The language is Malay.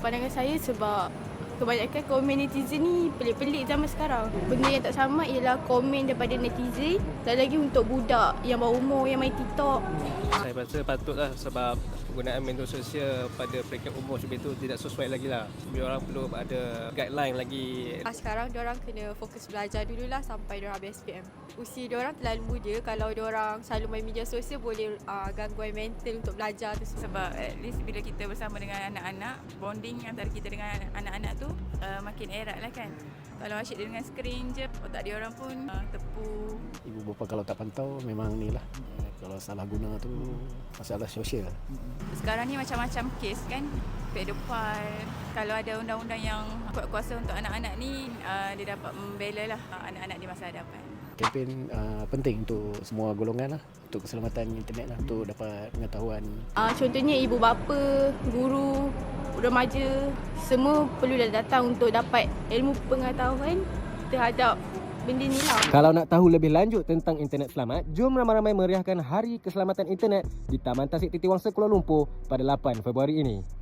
pandangan saya sebab kebanyakan komen netizen ni pelik-pelik zaman sekarang. Benda yang tak sama ialah komen daripada netizen dan lagi untuk budak yang bawah umur yang main TikTok. Saya rasa patutlah sebab penggunaan media sosial pada peringkat umur macam itu tidak sesuai lagi lah. Diorang perlu ada guideline lagi. Sekarang diorang kena fokus belajar dululah sampai diorang habis SPM. Usia diorang terlalu muda, kalau diorang selalu main media sosial boleh gangguan mental untuk belajar tu. Sebab at least bila kita bersama dengan anak-anak, bonding antara kita dengan anak-anak tu makin erat lah kan. Kalau asyik dia dengan skrin je, otak dia orang pun tepu. Ibu bapa kalau tak pantau memang ni lah. Kalau salah guna tu masalah sosial. Sekarang ni macam-macam kes kan, pedofil. Kalau ada undang-undang yang kuat kuasa untuk anak-anak ni, dia dapat membela lah anak-anak di masa hadapan. Kempen penting untuk semua golongan lah, untuk keselamatan internet lah, untuk dapat pengetahuan. Contohnya ibu bapa, guru, remaja, semua perlu datang untuk dapat ilmu pengetahuan terhadap benda ni lah. Kalau nak tahu lebih lanjut tentang internet selamat, jom ramai-ramai meriahkan Hari Keselamatan Internet di Taman Tasik Titiwangsa Kuala Lumpur pada 8 Februari ini.